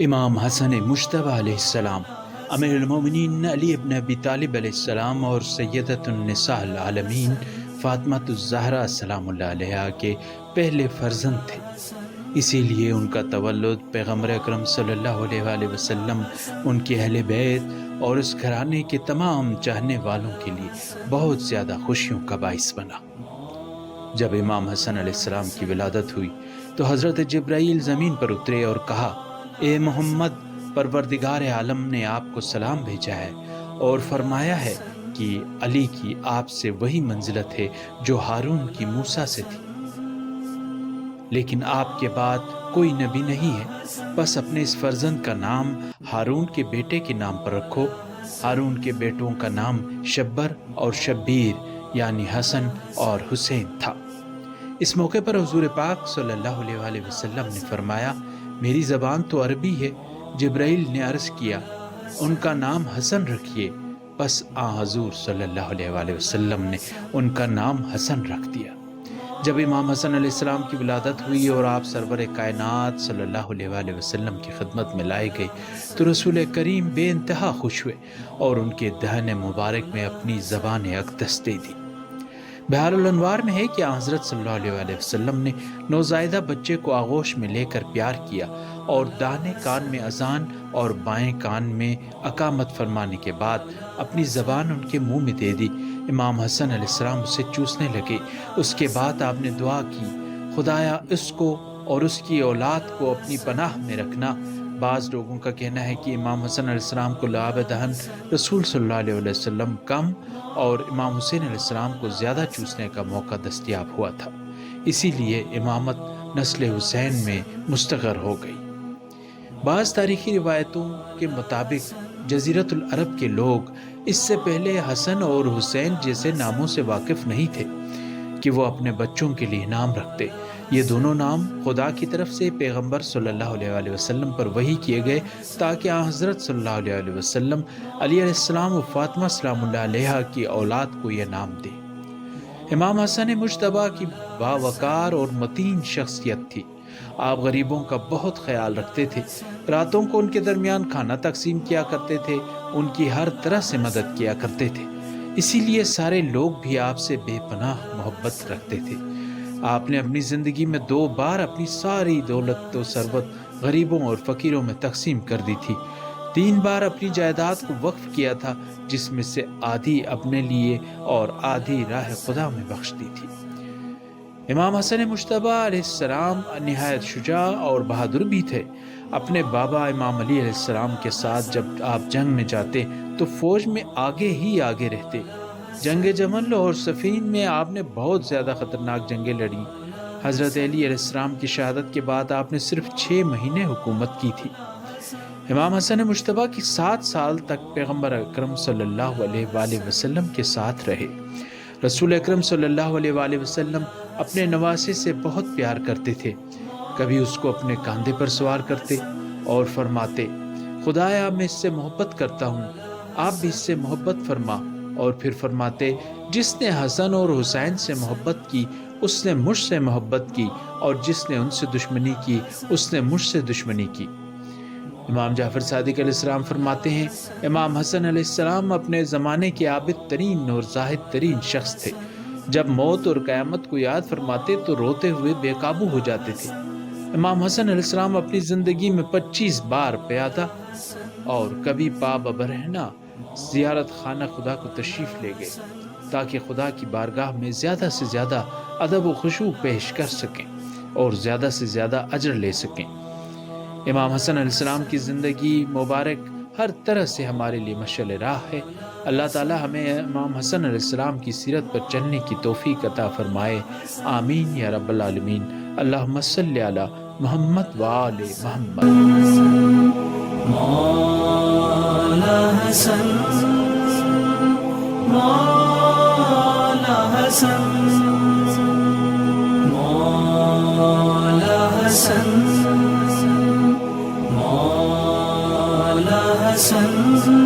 امام حسن مجتبی علیہ السلام، امیر المومنین علی ابن ابی طالب علیہ السلام اور سیدۃ النساء العالمین فاطمہ الزہرا سلام اللہ علیہا کے پہلے فرزند تھے۔ اسی لیے ان کا تولد پیغمبر اکرم صلی اللہ علیہ وآلہ وسلم، ان کے اہل بیت اور اس گھرانے کے تمام چاہنے والوں کے لیے بہت زیادہ خوشیوں کا باعث بنا۔ جب امام حسن علیہ السلام کی ولادت ہوئی تو حضرت جبرائیل زمین پر اترے اور کہا، اے محمد، پروردگار عالم نے آپ کو سلام بھیجا ہے اور فرمایا ہے کہ علی کی آپ سے وہی منزلت ہے جو ہارون کی موسیٰ سے تھی، لیکن آپ کے بعد کوئی نبی نہیں ہے، بس اپنے اس فرزند کا نام ہارون کے بیٹے کے نام پر رکھو۔ ہارون کے بیٹوں کا نام شبر اور شبیر یعنی حسن اور حسین تھا۔ اس موقع پر حضور پاک صلی اللہ علیہ وآلہ وسلم نے فرمایا، میری زبان تو عربی ہے۔ جبرائیل نے عرض کیا، ان کا نام حسن رکھیے، بس حضور صلی اللہ علیہ وآلہ وسلم نے ان کا نام حسن رکھ دیا۔ جب امام حسن علیہ السلام کی ولادت ہوئی اور آپ سرور کائنات صلی اللہ علیہ وآلہ وسلم کی خدمت میں لائے گئے تو رسول کریم بے انتہا خوش ہوئے اور ان کے دہن مبارک میں اپنی زبان اقدس دے دی۔ بحار الانوار میں ہے کہ حضرت صلی اللہ علیہ وآلہ وسلم نے نوزائیدہ بچے کو آغوش میں لے کر پیار کیا اور داہنے کان میں اذان اور بائیں کان میں اقامت فرمانے کے بعد اپنی زبان ان کے منہ میں دے دی۔ امام حسن علیہ السلام اسے چوسنے لگے۔ اس کے بعد آپ نے دعا کی، خدایا اس کو اور اس کی اولاد کو اپنی پناہ میں رکھنا۔ بعض لوگوں کا کہنا ہے کہ امام حسن علیہ السلام کو لعاب دہن رسول صلی اللہ علیہ وسلم کم اور امام حسین علیہ السلام کو زیادہ چوسنے کا موقع دستیاب ہوا تھا، اسی لیے امامت نسل حسین میں مستقر ہو گئی۔ بعض تاریخی روایتوں کے مطابق جزیرۃ العرب کے لوگ اس سے پہلے حسن اور حسین جیسے ناموں سے واقف نہیں تھے کہ وہ اپنے بچوں کے لیے نام رکھتے۔ یہ دونوں نام خدا کی طرف سے پیغمبر صلی اللہ علیہ وآلہ وسلم پر وحی کیے گئے تاکہ حضرت صلی اللہ علیہ وآلہ وسلم علی علیہ السلام و فاطمہ سلام اللہ علیہا کی اولاد کو یہ نام دے۔ امام حسن مجتبی کی باوقار اور متین شخصیت تھی۔ آپ غریبوں کا بہت خیال رکھتے تھے، راتوں کو ان کے درمیان کھانا تقسیم کیا کرتے تھے، ان کی ہر طرح سے مدد کیا کرتے تھے، اسی لیے سارے لوگ بھی آپ سے بے پناہ محبت رکھتے تھے۔ آپ نے اپنی زندگی میں 2 بار اپنی ساری دولت و ثروت غریبوں اور فقیروں میں تقسیم کر دی تھی۔ 3 بار اپنی جائیداد کو وقف کیا تھا، جس میں سے آدھی اپنے لیے اور آدھی راہ خدا میں بخش دی تھی۔ امام حسن مجتبی علیہ السلام نہایت شجاع اور بہادر بھی تھے۔ اپنے بابا امام علی علیہ السلام کے ساتھ جب آپ جنگ میں جاتے تو فوج میں آگے ہی آگے رہتے۔ جنگ جمل اور صفین میں آپ نے بہت زیادہ خطرناک جنگیں لڑیں۔ حضرت علی علیہ السلام کی شہادت کے بعد آپ نے صرف 6 مہینے حکومت کی تھی۔ امام حسن مجتبی کی 7 سال تک پیغمبر اکرم صلی اللہ علیہ وآلہ وسلم کے ساتھ رہے۔ رسول اکرم صلی اللہ علیہ وآلہ وسلم اپنے نواسے سے بہت پیار کرتے تھے۔ کبھی اس کو اپنے کاندھے پر سوار کرتے اور فرماتے، خدایا میں اس سے محبت کرتا ہوں، آپ بھی اس سے محبت فرما، اور پھر فرماتے، جس نے حسن اور حسین سے محبت کی اس نے مجھ سے محبت کی، اور جس نے ان سے دشمنی کی اس نے مجھ سے دشمنی کی۔ امام جعفر صادق علیہ السلام فرماتے ہیں، امام حسن علیہ السلام اپنے زمانے کے عابد ترین اور زاہد ترین شخص تھے۔ جب موت اور قیامت کو یاد فرماتے تو روتے ہوئے بے قابو ہو جاتے تھے۔ امام حسن علیہ السلام اپنی زندگی میں 25 بار پیادہ اور کبھی پا ببرہنہ زیارت خانہ خدا کو تشریف لے گئے تاکہ خدا کی بارگاہ میں زیادہ سے زیادہ ادب و خشوع پیش کر سکیں اور زیادہ سے زیادہ اجر لے سکیں۔ امام حسن علیہ السلام کی زندگی مبارک ہر طرح سے ہمارے لیے مشعل راہ ہے۔ اللہ تعالی ہمیں امام حسن علیہ السلام کی سیرت پر چلنے کی توفیق عطا فرمائے، آمین یا رب العالمین۔ اللہم صلی علی محمد وآل محمد۔ مولا حسن، مولا حسن، مولا حسن، مولا حسن۔